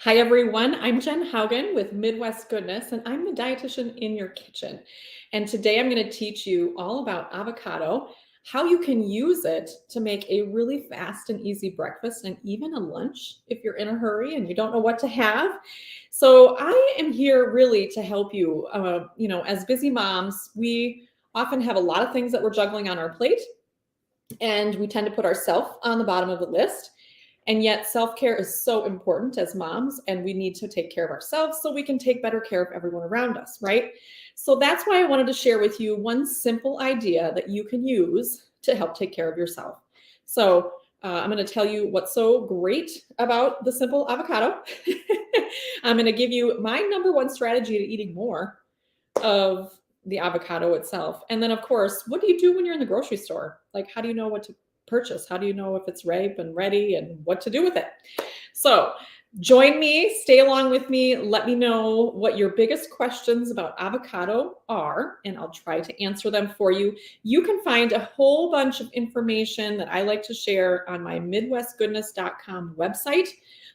Hi, everyone. I'm Jen Haugen with Midwest Goodness, and I'm the dietitian in your kitchen. And today I'm going to teach you all about avocado, how you can use it to make a really fast and easy breakfast and even a lunch if you're in a hurry and you don't know what to have. So I am here really to help you. As busy moms, we often have a lot of things that we're juggling on our plate, and we tend to put ourselves on the bottom of the list. And yet self-care is so important as moms, and we need to take care of ourselves so we can take better care of everyone around us, right? So that's why I wanted to share with you one simple idea that you can use to help take care of yourself. So I'm going to tell you what's so great about the simple avocado. I'm going to give you my number one strategy to eating more of the avocado itself. And then, of course, what do you do when you're in the grocery store? Like, how do you know what to purchase? How do you know if it's ripe and ready and what to do with it? So join me, stay along with me. Let me know what your biggest questions about avocado are, and I'll try to answer them for you. You can find a whole bunch of information that I like to share on my MidwestGoodness.com website.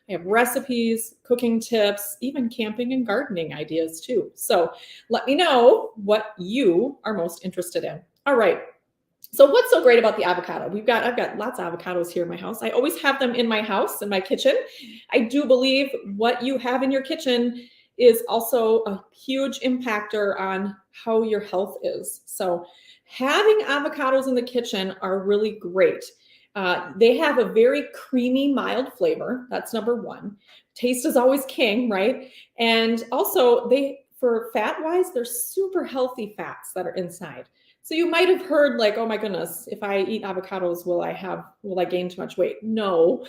I have recipes, cooking tips, even camping and gardening ideas too. So let me know what you are most interested in. All right. So what's so great about the avocado? I've got lots of avocados here in my house. I always have them in my house, in my kitchen. I do believe what you have in your kitchen is also a huge impactor on how your health is. So having avocados in the kitchen are really great. They have a very creamy, mild flavor. That's number one. Taste is always king, right? And also for fat-wise, they're super healthy fats that are inside. So you might have heard like, oh my goodness, if I eat avocados, will I gain too much weight? No,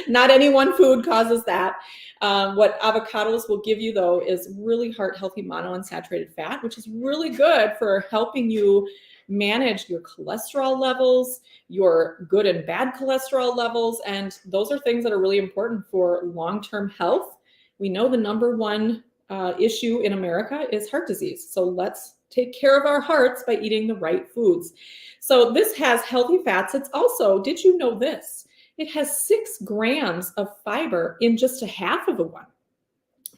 not any one food causes that. What avocados will give you though is really heart healthy monounsaturated fat, which is really good for helping you manage your cholesterol levels, your good and bad cholesterol levels. And those are things that are really important for long-term health. We know the number one issue in America is heart disease. So let's take care of our hearts by eating the right foods. So this has healthy fats. It's also, did you know this? It has 6 grams of fiber in just a half of a one.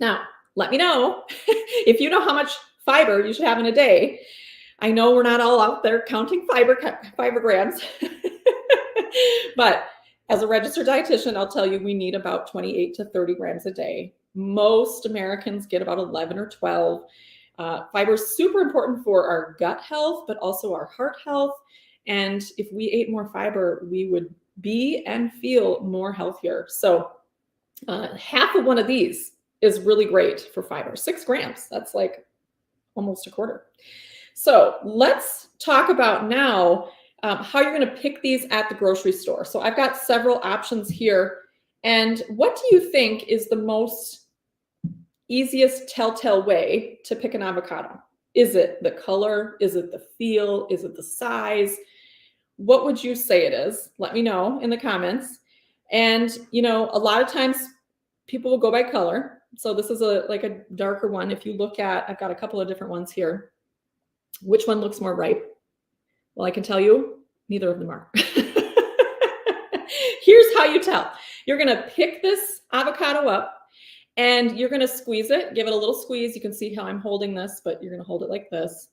Now, let me know if you know how much fiber you should have in a day. I know we're not all out there counting fiber grams, but as a registered dietitian, I'll tell you we need about 28 to 30 grams a day. Most Americans get about 11 or 12. Fiber is super important for our gut health, but also our heart health. And if we ate more fiber, we would be and feel more healthier. So half of one of these is really great for fiber. 6 grams, that's like almost a quarter. So let's talk about now how you're going to pick these at the grocery store. So I've got several options here. And what do you think is the most easiest telltale way to pick an avocado? Is it the color? Is it the feel? Is it the size? What would you say it is? Let me know in the comments. And, a lot of times people will go by color. So this is like a darker one. If you look at, I've got a couple of different ones here. Which one looks more ripe? Well, I can tell you, neither of them are. Here's how you tell. You're going to pick this avocado up and you're going to squeeze it, give it a little squeeze. You can see how I'm holding this, but you're going to hold it like this.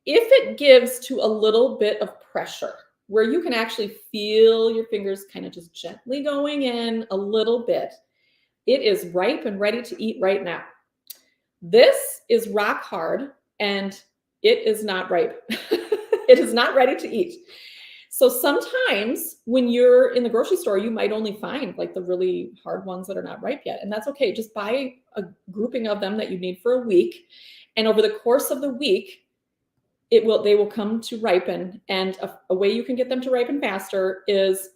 If it gives to a little bit of pressure, where you can actually feel your fingers kind of just gently going in a little bit, it is ripe and ready to eat right now. This is rock hard and it is not ripe. It is not ready to eat. So sometimes when you're in the grocery store, you might only find like the really hard ones that are not ripe yet. And that's okay. Just buy a grouping of them that you need for a week. And over the course of the week, they will come to ripen. And a way you can get them to ripen faster is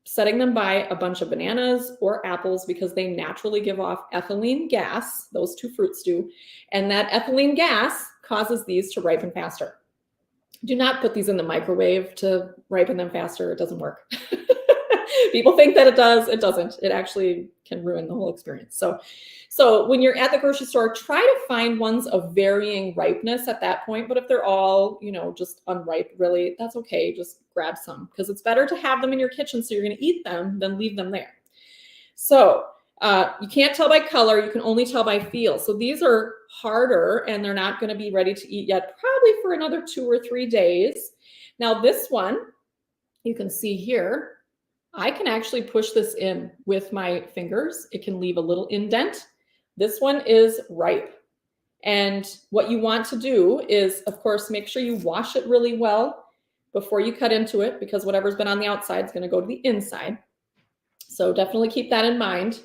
setting them by a bunch of bananas or apples, because they naturally give off ethylene gas. Those two fruits do. And that ethylene gas causes these to ripen faster. Do not put these in the microwave to ripen them faster. It doesn't work. People think that it does. It doesn't. It actually can ruin the whole experience. So when you're at the grocery store, try to find ones of varying ripeness at that point. But if they're all, just unripe, really, that's okay. Just grab some, because it's better to have them in your kitchen so you're going to eat them than leave them there. So You can't tell by color, you can only tell by feel. So these are harder and they're not going to be ready to eat yet, probably for another 2 or 3 days. Now this one, you can see here, I can actually push this in with my fingers. It can leave a little indent. This one is ripe. And what you want to do is, of course, make sure you wash it really well before you cut into it, because whatever's been on the outside is going to go to the inside. So definitely keep that in mind.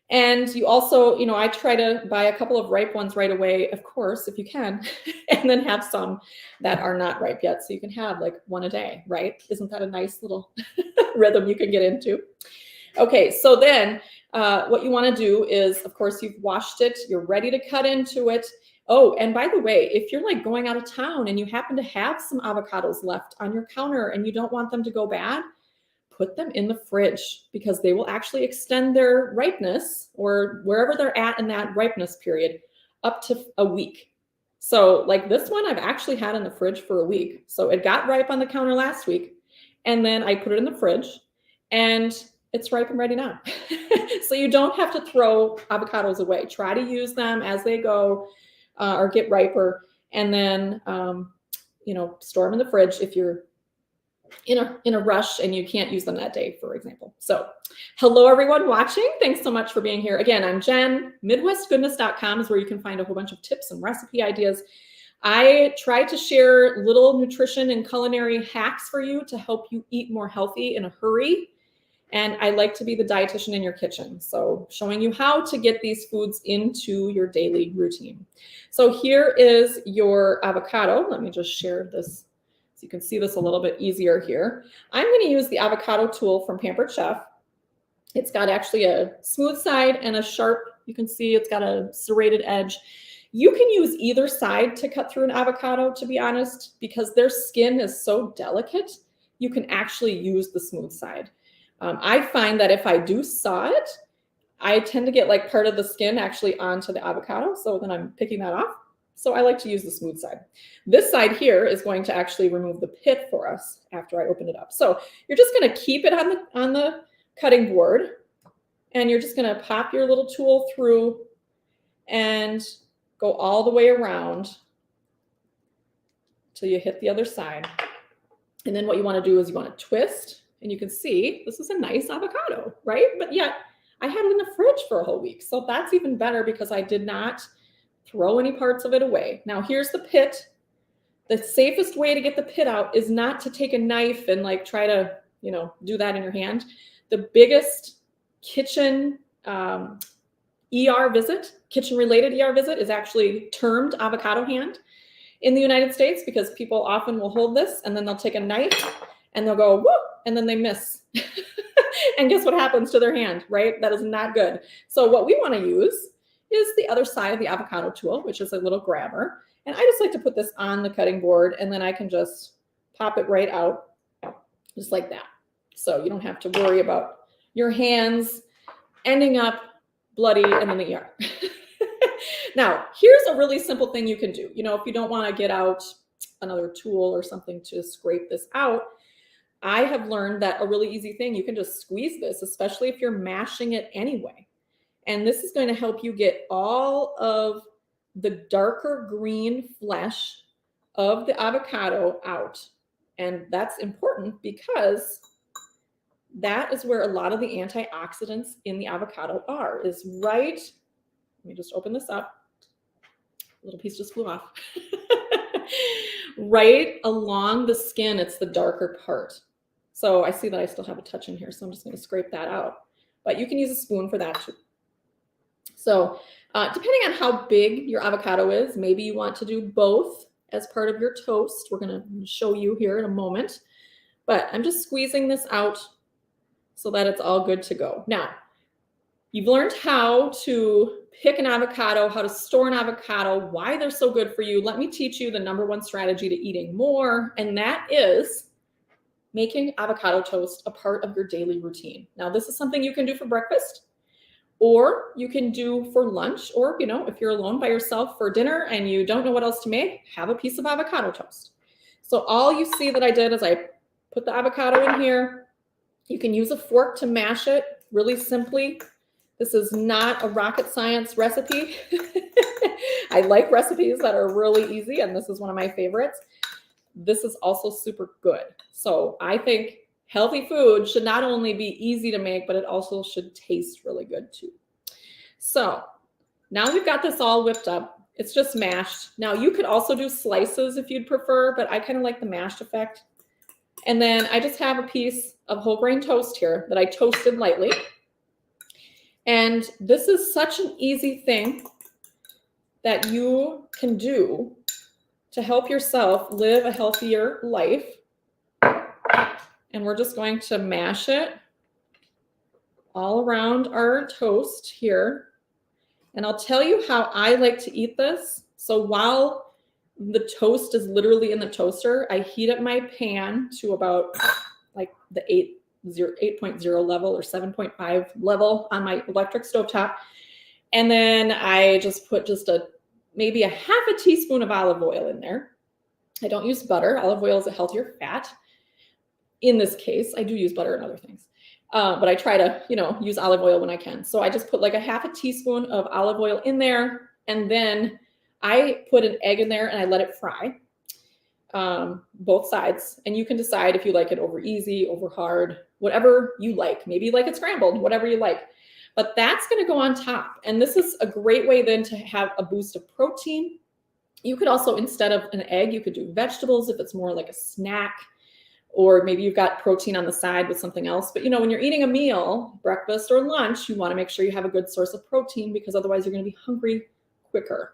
And you also, I try to buy a couple of ripe ones right away, of course, if you can, and then have some that are not ripe yet. So you can have like one a day, right? Isn't that a nice little rhythm you can get into? Okay, so then what you want to do is, of course, you've washed it, you're ready to cut into it. Oh, and by the way, if you're like going out of town and you happen to have some avocados left on your counter and you don't want them to go bad, put them in the fridge, because they will actually extend their ripeness, or wherever they're at in that ripeness period, up to a week. So like this one I've actually had in the fridge for a week. So it got ripe on the counter last week, and then I put it in the fridge and it's ripe and ready now. So you don't have to throw avocados away. Try to use them as they go or get riper, and then store them in the fridge if you're in a rush and you can't use them that day, for example. So hello, everyone watching. Thanks so much for being here. Again, I'm Jen. MidwestGoodness.com is where you can find a whole bunch of tips and recipe ideas. I try to share little nutrition and culinary hacks for you to help you eat more healthy in a hurry. And I like to be the dietitian in your kitchen. So showing you how to get these foods into your daily routine. So here is your avocado. Let me just share this so you can see this a little bit easier here. I'm going to use the avocado tool from Pampered Chef. It's got actually a smooth side and a sharp, you can see it's got a serrated edge. You can use either side to cut through an avocado, to be honest, because their skin is so delicate, you can actually use the smooth side. I find that if I do saw it, I tend to get like part of the skin actually onto the avocado. So then I'm picking that off. So I like to use the smooth side. This side here is going to actually remove the pit for us after I open it up. So you're just going to keep it on the cutting board, and you're just going to pop your little tool through and go all the way around till you hit the other side. And then what you want to do is you want to twist, and you can see this is a nice avocado, right? But yet I had it in the fridge for a whole week. So that's even better because I did not throw any parts of it away. Now here's the pit. The safest way to get the pit out is not to take a knife and like try to, do that in your hand. The biggest kitchen ER visit, kitchen-related ER visit, is actually termed avocado hand in the United States, because people often will hold this and then they'll take a knife and they'll go, whoop, and then they miss. And guess what happens to their hand, right? That is not good. So what we want to use is the other side of the avocado tool, which is a little grabber. And I just like to put this on the cutting board, and then I can just pop it right out just like that. So you don't have to worry about your hands ending up bloody and in the ER. Now, here's a really simple thing you can do. If you don't want to get out another tool or something to scrape this out, I have learned that a really easy thing, you can just squeeze this, especially if you're mashing it anyway. And this is going to help you get all of the darker green flesh of the avocado out. And that's important because that is where a lot of the antioxidants in the avocado are, is right. Let me just open this up. A little piece just flew off. Right along the skin, it's the darker part. So I see that I still have a touch in here, so I'm just going to scrape that out. But you can use a spoon for that too. So depending on how big your avocado is, maybe you want to do both as part of your toast. We're going to show you here in a moment. But I'm just squeezing this out so that it's all good to go. Now, you've learned how to pick an avocado, how to store an avocado, why they're so good for you. Let me teach you the #1 strategy to eating more, and that is making avocado toast a part of your daily routine. Now, this is something you can do for breakfast, or you can do for lunch, or, if you're alone by yourself for dinner and you don't know what else to make, have a piece of avocado toast. So all you see that I did is I put the avocado in here. You can use a fork to mash it really simply. This is not a rocket science recipe. I like recipes that are really easy, and this is one of my favorites. This is also super good. So I think healthy food should not only be easy to make, but it also should taste really good too. So now we've got this all whipped up. It's just mashed. Now you could also do slices if you'd prefer, but I kind of like the mashed effect. And then I just have a piece of whole grain toast here that I toasted lightly. And this is such an easy thing that you can do to help yourself live a healthier life. And we're just going to mash it all around our toast here. And I'll tell you how I like to eat this. So while the toast is literally in the toaster, I heat up my pan to about like the 8.0 level or 7.5 level on my electric stovetop. And then I just put maybe a half a teaspoon of olive oil in there. I don't use butter. Olive oil is a healthier fat. In this case, I do use butter and other things. But I try to, use olive oil when I can. So I just put like a half a teaspoon of olive oil in there. And then I put an egg in there and I let it fry, both sides. And you can decide if you like it over easy, over hard, whatever you like. Maybe you like it scrambled, whatever you like. But that's going to go on top. And this is a great way then to have a boost of protein. You could also, instead of an egg, you could do vegetables if it's more like a snack. Or maybe you've got protein on the side with something else. But when you're eating a meal, breakfast or lunch, you want to make sure you have a good source of protein because otherwise you're going to be hungry quicker.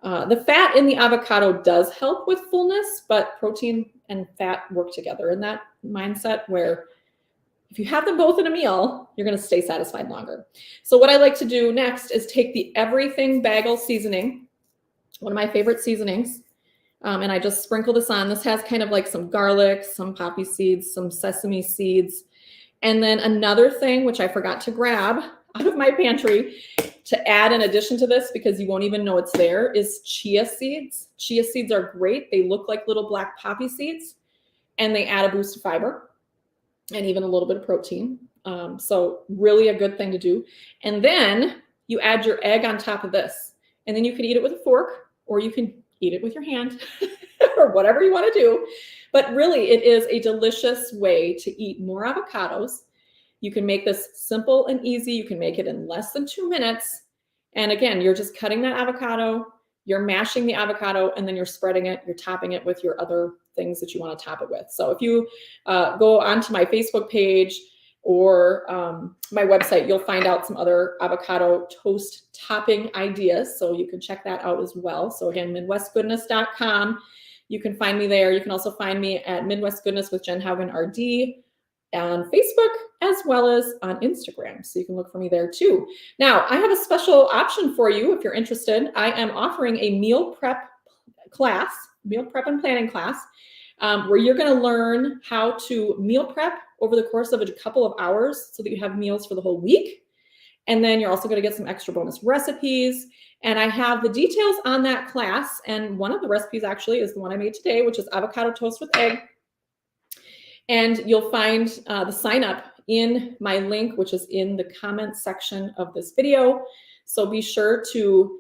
The fat in the avocado does help with fullness, but protein and fat work together in that mindset where if you have them both in a meal, you're going to stay satisfied longer. So what I like to do next is take the Everything Bagel seasoning, one of my favorite seasonings, and I just sprinkle this on. This has kind of like some garlic, some poppy seeds, some sesame seeds. And then another thing, which I forgot to grab out of my pantry to add in addition to this, because you won't even know it's there, is chia seeds. Chia seeds are great. They look like little black poppy seeds, and they add a boost of fiber and even a little bit of protein. So really a good thing to do. And then you add your egg on top of this, and then you can eat it with a fork, or you can eat it with your hand or whatever you want to do. But really, it is a delicious way to eat more avocados. You can make this simple and easy. You can make it in less than 2 minutes. And again, you're just cutting that avocado, you're mashing the avocado, and then you're spreading it, you're topping it with your other things that you want to top it with. So if you go onto my Facebook page or my website, you'll find out some other avocado toast topping ideas. So you can check that out as well. So again, MidwestGoodness.com. You can find me there. You can also find me at Midwest Goodness with Jen Haugen RD on Facebook as well as on Instagram. So you can look for me there too. Now, I have a special option for you if you're interested. I am offering a meal prep class, meal prep and planning class, where you're going to learn how to meal prep over the course of a couple of hours so that you have meals for the whole week. And then you're also going to get some extra bonus recipes. And I have the details on that class. And one of the recipes actually is the one I made today, which is avocado toast with egg. And you'll find the sign up in my link, which is in the comments section of this video. So be sure to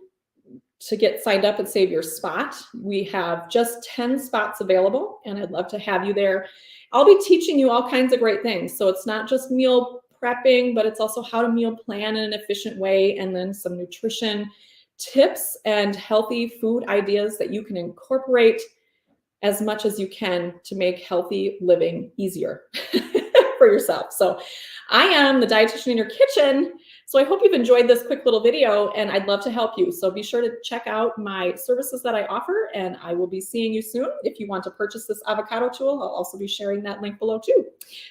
get signed up and save your spot. We have just 10 spots available, and I'd love to have you there. I'll be teaching you all kinds of great things. So it's not just meal prepping, but it's also how to meal plan in an efficient way, and then some nutrition tips and healthy food ideas that you can incorporate as much as you can to make healthy living easier for yourself. So I am the dietitian in your kitchen. So I hope you've enjoyed this quick little video, and I'd love to help you. So be sure to check out my services that I offer, and I will be seeing you soon. If you want to purchase this avocado tool, I'll also be sharing that link below too.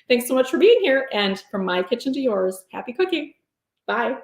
Thanks so much for being here, and from my kitchen to yours, happy cooking. Bye.